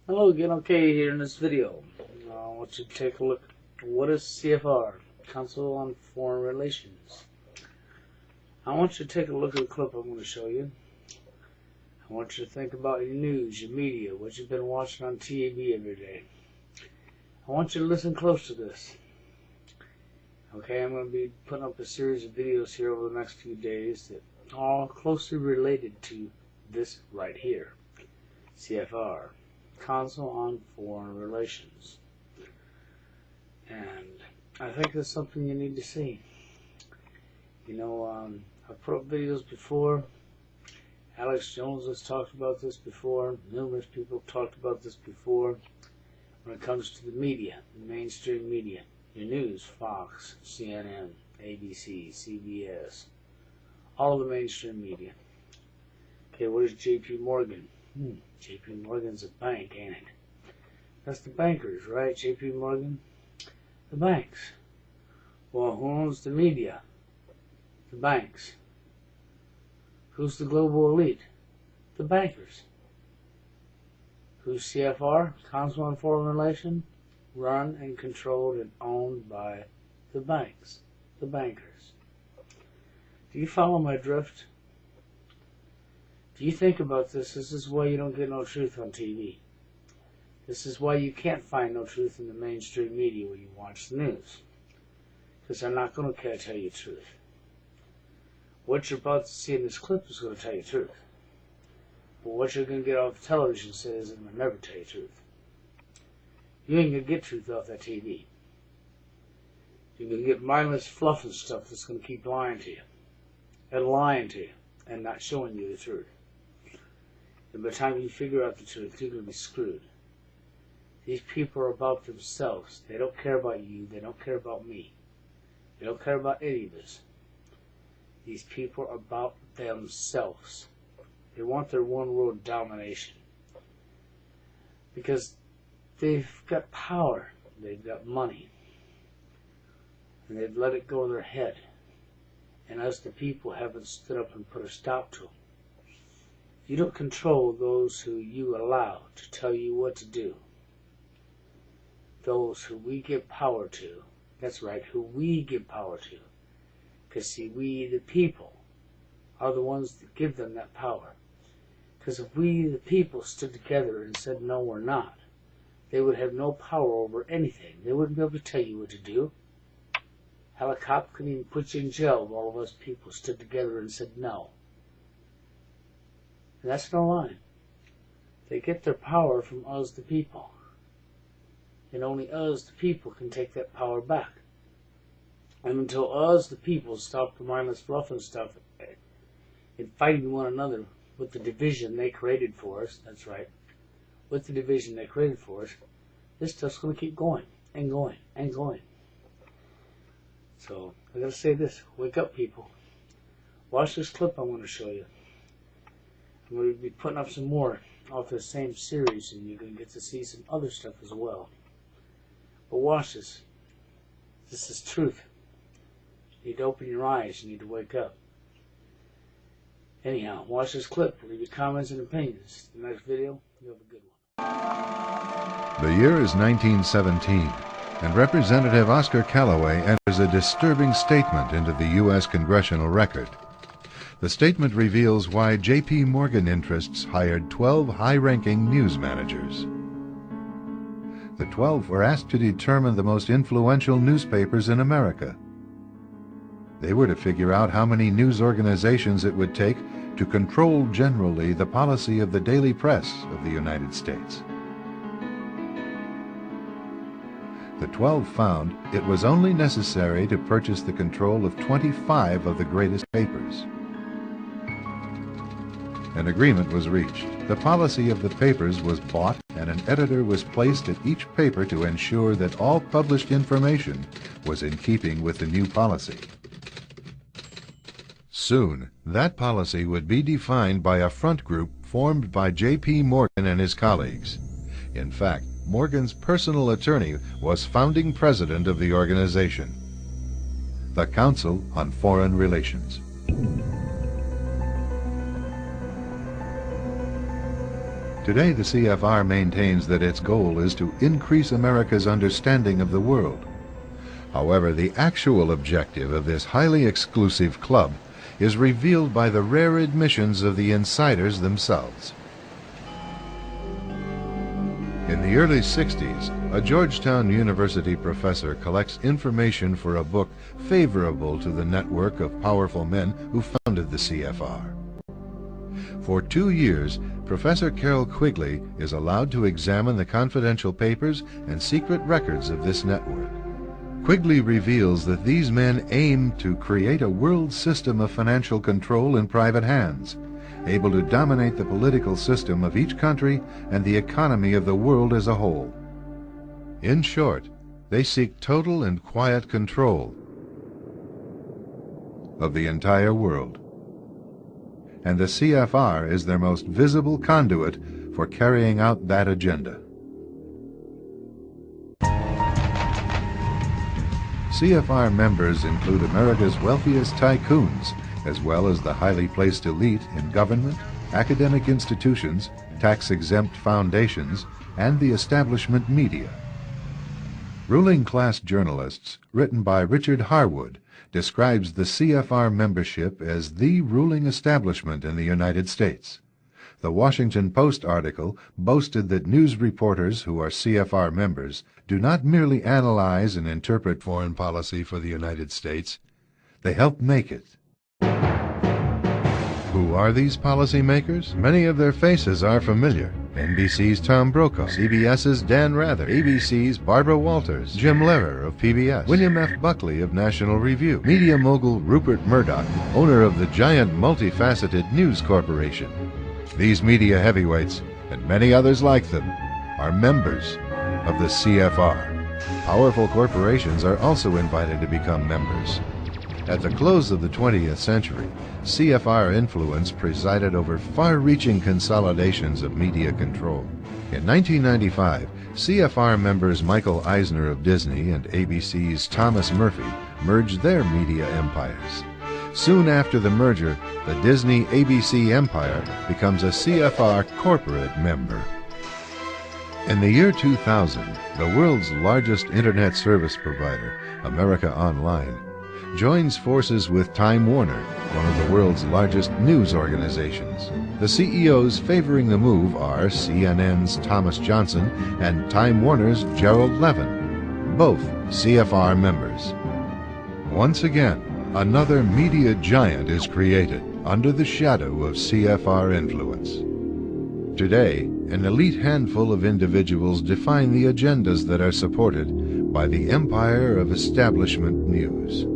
Hello again, okay, here in this video. I want you to take a look at what is CFR, Council on Foreign Relations. I want you to take a look at the clip I'm going to show you. I want you to think about your news, your media, what you've been watching on TV every day. I want you to listen close to this. Okay, I'm going to be putting up a series of videos here over the next few days that are all closely related to this right here, CFR. Council on Foreign Relations. And I think it's something you need to see. You know, I've put up videos before. Alex Jones has talked about this before. Numerous people have talked about this before. When it comes to the media, the mainstream media, your news, Fox, CNN, ABC, CBS, all the mainstream media. Okay, what is J.P. Morgan? J.P. Morgan's a bank, ain't it? That's the bankers, right? J.P. Morgan? The banks. Well, who owns the media? The banks. Who's the global elite? The bankers. Who's CFR? Council on Foreign Relations? Run and controlled and owned by the banks. The bankers. Do you follow my drift? Do you think about this? This is why you don't get no truth on TV. This is why you can't find no truth in the mainstream media when you watch the news. Because they're not going to tell you the truth. What you're about to see in this clip is going to tell you the truth. But what you're going to get off television says it will never tell you the truth. You ain't going to get truth off that TV. You're going to get mindless fluff and stuff that's going to keep lying to you. And lying to you. And not showing you the truth. And by the time you figure out the truth, you're going to be screwed. These people are about themselves. They don't care about you. They don't care about me. They don't care about any of us. These people are about themselves. They want their one world domination. Because they've got power. They've got money. And they've let it go to their head. And us, the people, haven't stood up and put a stop to them. You don't control those who you allow to tell you what to do. Those who we give power to. That's right, who we give power to. Because, see, we, the people, are the ones that give them that power. Because if we, the people, stood together and said, no, we're not, they would have no power over anything. They wouldn't be able to tell you what to do. Hell, a cop couldn't even put you in jail if all of us people stood together and said no. And that's no lie. They get their power from us, the people. And only us, the people, can take that power back. And until us, the people, stop the mindless fluff and stuff and fighting one another with the division they created for us, that's right, with the division they created for us, this stuff's going to keep going and going and going. So, I gotta say this, wake up people. Watch this clip I'm going to show you. I'm going to be putting up some more off the same series, and you're going to get to see some other stuff as well. But watch this. This is truth. You need to open your eyes, you need to wake up. Anyhow, watch this clip, leave your comments and opinions. The next video, you have a good one. The year is 1917. And Representative Oscar Callaway enters a disturbing statement into the U.S. congressional record. The statement reveals why J.P. Morgan interests hired 12 high-ranking news managers. The 12 were asked to determine the most influential newspapers in America. They were to figure out how many news organizations it would take to control generally the policy of the daily press of the United States. The 12 found it was only necessary to purchase the control of 25 of the greatest papers. An agreement was reached. The policy of the papers was bought, and an editor was placed at each paper to ensure that all published information was in keeping with the new policy. Soon, that policy would be defined by a front group formed by J.P. Morgan and his colleagues. In fact, Morgan's personal attorney was founding president of the organization, the Council on Foreign Relations. Today, the CFR maintains that its goal is to increase America's understanding of the world. However, the actual objective of this highly exclusive club is revealed by the rare admissions of the insiders themselves. In the early 60s, a Georgetown University professor collects information for a book favorable to the network of powerful men who founded the CFR. For 2 years, Professor Carroll Quigley is allowed to examine the confidential papers and secret records of this network. Quigley reveals that these men aim to create a world system of financial control in private hands, able to dominate the political system of each country and the economy of the world as a whole. In short, they seek total and quiet control of the entire world. And the CFR is their most visible conduit for carrying out that agenda. CFR members include America's wealthiest tycoons, as well as the highly placed elite in government, academic institutions, tax-exempt foundations, and the establishment media. Ruling Class Journalists, written by Richard Harwood, describes the CFR membership as the ruling establishment in the United States. The Washington Post article boasted that news reporters who are CFR members do not merely analyze and interpret foreign policy for the United States, they help make it. Who are these policymakers? Many of their faces are familiar. NBC's Tom Brokaw, CBS's Dan Rather, ABC's Barbara Walters, Jim Lehrer of PBS, William F. Buckley of National Review, media mogul Rupert Murdoch, owner of the giant multifaceted News Corporation. These media heavyweights, and many others like them, are members of the CFR. Powerful corporations are also invited to become members. At the close of the 20th century, CFR influence presided over far-reaching consolidations of media control. In 1995, CFR members Michael Eisner of Disney and ABC's Thomas Murphy merged their media empires. Soon after the merger, the Disney-ABC empire becomes a CFR corporate member. In the year 2000, the world's largest internet service provider, America Online, joins forces with Time Warner, one of the world's largest news organizations. The CEOs favoring the move are CNN's Thomas Johnson and Time Warner's Gerald Levin, both CFR members. Once again, another media giant is created under the shadow of CFR influence. Today, an elite handful of individuals define the agendas that are supported by the empire of establishment news.